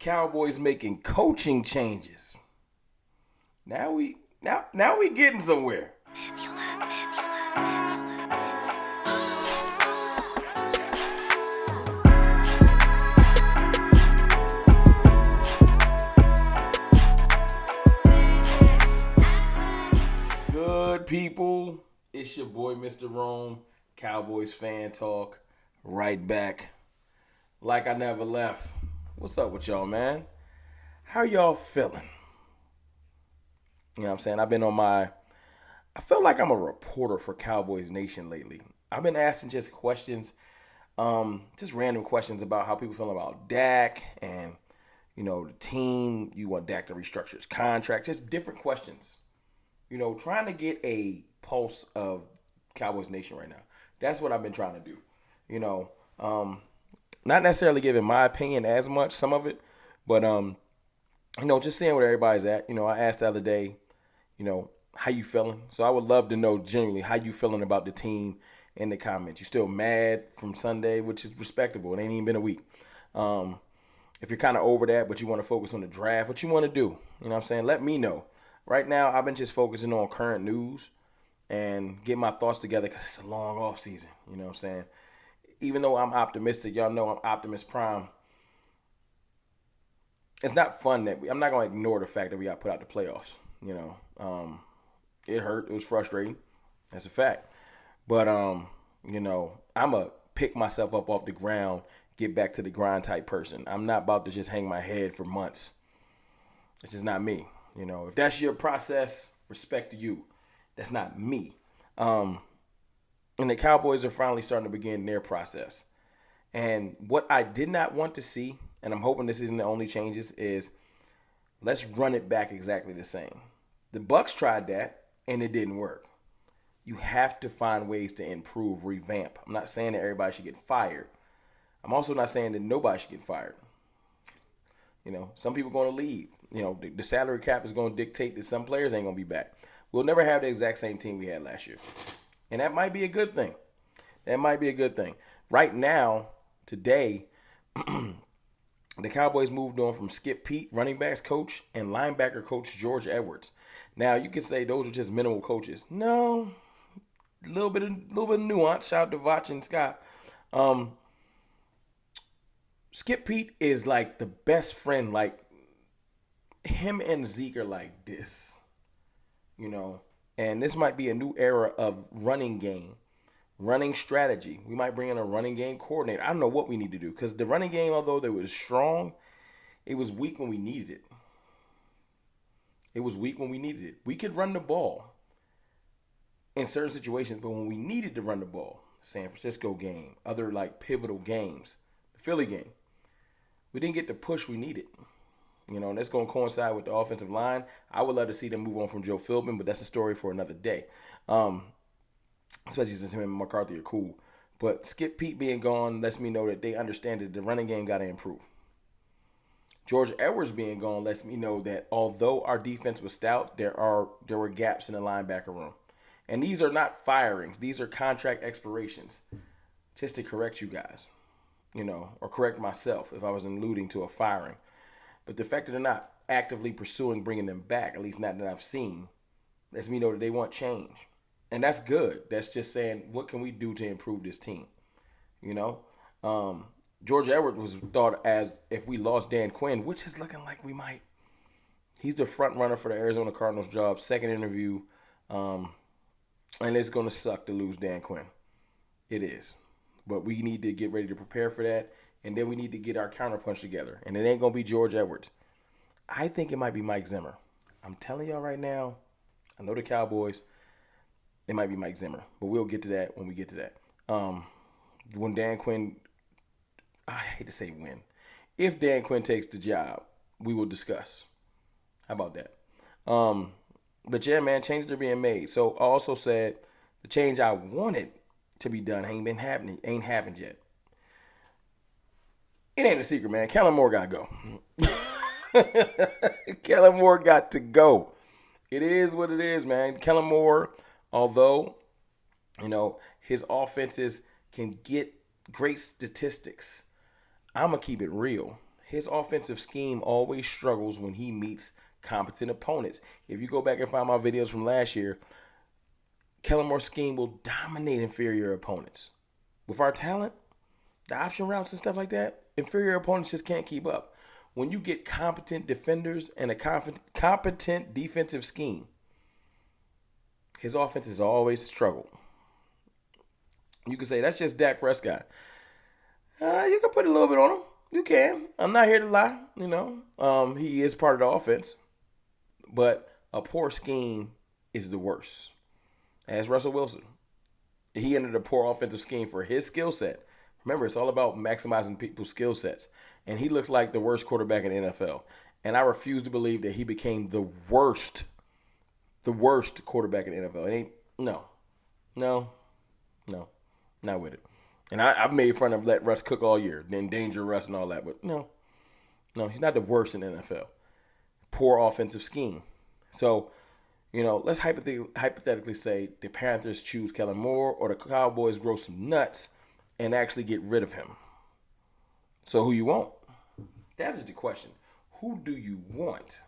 Cowboys making coaching changes. Now we getting somewhere. Good people, it's your boy Mr. Rome, Cowboys fan talk, right back, like I never left. What's up with y'all, man? How y'all feeling? You know what I'm saying? I feel like I'm a reporter for Cowboys Nation lately. I've been asking just questions, just random questions about how people feel about Dak and, the team. You want Dak to restructure his contract, just different questions. Trying to get a pulse of Cowboys Nation right now. That's what I've been trying to do. Not necessarily giving my opinion as much, some of it, but just seeing where everybody's at. I asked the other day, how you feeling? So I would love to know genuinely how you feeling about the team in the comments. You still mad from Sunday, which is respectable. It ain't even been a week. If you're kind of over that, but you want to focus on the draft, what you want to do, you know what I'm saying? Let me know. Right now, I've been just focusing on current news and get my thoughts together because it's a long off season. You know what I'm saying? Even though I'm optimistic, y'all know I'm Optimus Prime. It's not fun I'm not going to ignore the fact that we got put out the playoffs. It hurt. It was frustrating. That's a fact. But, I'm going to pick myself up off the ground, get back to the grind type person. I'm not about to just hang my head for months. It's just not me. If that's your process, respect to you. That's not me. And the Cowboys are finally starting to begin their process. And what I did not want to see, and I'm hoping this isn't the only changes, is let's run it back exactly the same. The Bucs tried that, and it didn't work. You have to find ways to improve, revamp. I'm not saying that everybody should get fired. I'm also not saying that nobody should get fired. Some people are going to leave. The salary cap is going to dictate that some players ain't going to be back. We'll never have the exact same team we had last year. And that might be a good thing. Right now, today, the Cowboys moved on from Skip Pete, running backs coach, and linebacker coach George Edwards. Now, you could say those are just minimal coaches. No, a little bit of nuance. Shout out to Vach and Scott. Skip Pete is like the best friend. Like, him and Zeke are like this, and this might be a new era of running game, running strategy. We might bring in a running game coordinator. I don't know what we need to do because the running game, although it was strong, it was weak when we needed it. We could run the ball in certain situations, but when we needed to run the ball, San Francisco game, other like pivotal games, the Philly game, we didn't get the push we needed. And that's going to coincide with the offensive line. I would love to see them move on from Joe Philbin, but that's a story for another day. Especially since him and McCarthy are cool. But Skip Pete being gone lets me know that they understand that the running game got to improve. George Edwards being gone lets me know that although our defense was stout, there were gaps in the linebacker room. And these are not firings. These are contract expirations. Just to correct you guys, or correct myself if I was alluding to a firing. But the fact that they're not actively pursuing bringing them back, at least not that I've seen, lets me know that they want change. And that's good. That's just saying, what can we do to improve this team? George Edwards was thought as if we lost Dan Quinn, which is looking like we might. He's the front runner for the Arizona Cardinals job, second interview. And it's going to suck to lose Dan Quinn. It is. But we need to get ready to prepare for that. And then we need to get our counterpunch together. And it ain't going to be George Edwards. I think it might be Mike Zimmer. I'm telling y'all right now, I know the Cowboys, it might be Mike Zimmer. But we'll get to that when we get to that. When Dan Quinn, I hate to say when. If Dan Quinn takes the job, we will discuss. How about that? But yeah, man, changes are being made. So I also said the change I wanted to be done ain't happened yet. It ain't a secret, man. Kellen Moore got to go. Kellen Moore got to go. It is what it is, man. Kellen Moore, although, his offenses can get great statistics, I'm going to keep it real. his offensive scheme always struggles when he meets competent opponents. If you go back and find my videos from last year, Kellen Moore's scheme will dominate inferior opponents. With our talent, the option routes and stuff like that, inferior opponents just can't keep up. When you get competent defenders and a competent defensive scheme, his offense has always struggled. You can say that's just Dak Prescott. You can put a little bit on him. You can. I'm not here to lie. He is part of the offense, but a poor scheme is the worst. As Russell Wilson, he entered a poor offensive scheme for his skill set. Remember, it's all about maximizing people's skill sets. And he looks like the worst quarterback in the NFL. And I refuse to believe that he became the worst quarterback in the NFL. It ain't, no, not with it. And I've made fun of let Russ cook all year, endanger Russ and all that. But no, he's not the worst in the NFL. Poor offensive scheme. So, let's hypothetically say the Panthers choose Kellen Moore or the Cowboys grow some nuts and actually get rid of him. So who you want? That is the question. Who do you want?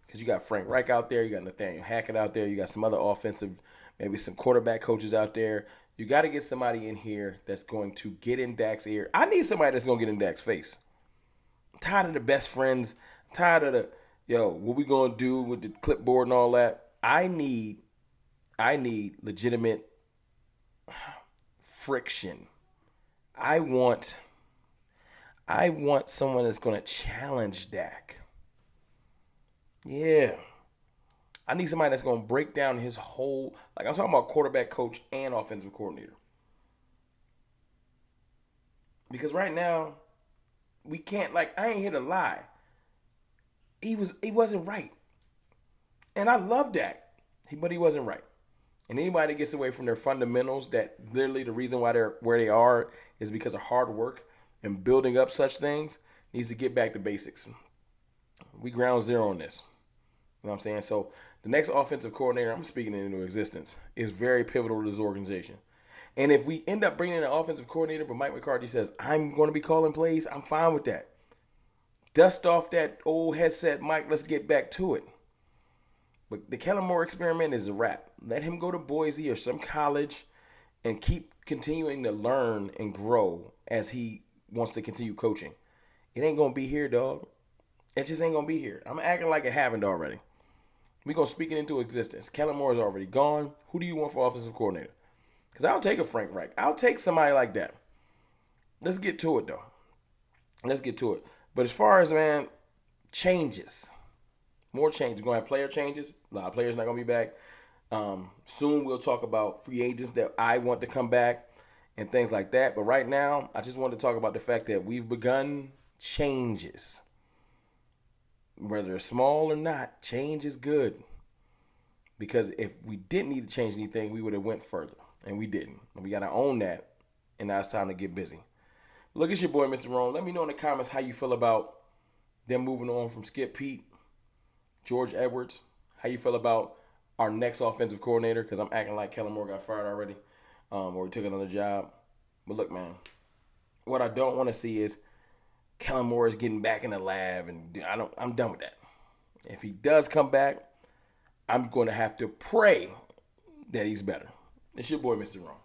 Because you got Frank Reich out there. You got Nathaniel Hackett out there. You got some other offensive, maybe some quarterback coaches out there. You got to get somebody in here that's going to get in Dak's ear. I need somebody that's going to get in Dak's face. I'm tired of the best friends. I'm tired of what we going to do with the clipboard and all that. I need legitimate friction. I want someone that's going to challenge Dak. Yeah. I need somebody that's going to break down his whole, I'm talking about quarterback coach and offensive coordinator. Because right now, we can't, I ain't here to lie. He wasn't right. And I love Dak, but he wasn't right. And anybody that gets away from their fundamentals, that literally the reason why they're where they are is because of hard work and building up such things, needs to get back to basics. We ground zero on this. You know what I'm saying? So the next offensive coordinator, I'm speaking it into existence, is very pivotal to this organization. And if we end up bringing in an offensive coordinator, but Mike McCarthy says, I'm going to be calling plays, I'm fine with that. Dust off that old headset, Mike, let's get back to it. But the Kellen Moore experiment is a wrap. Let him go to Boise or some college and keep continuing to learn and grow as he wants to continue coaching. It ain't going to be here, dog. It just ain't going to be here. I'm acting like it happened already. We're going to speak it into existence. Kellen Moore is already gone. Who do you want for offensive coordinator? Because I'll take a Frank Reich. I'll take somebody like that. Let's get to it, though. Let's get to it. But as far as, changes. More changes. We're going to have player changes. A lot of players not going to be back. Soon we'll talk about free agents that I want to come back and things like that. But right now, I just want to talk about the fact that we've begun changes. Whether it's small or not, change is good. Because if we didn't need to change anything, we would have went further. And we didn't. And we got to own that. And now it's time to get busy. Look, it's your boy, Mr. Rome. Let me know in the comments how you feel about them moving on from Skip Pete, George Edwards. How you feel about our next offensive coordinator, because I'm acting like Kellen Moore got fired already, or he took another job. But look, man, what I don't want to see is Kellen Moore is getting back in the lab, and I'm done with that. If he does come back, I'm going to have to pray that he's better. It's your boy, Mr. Rome.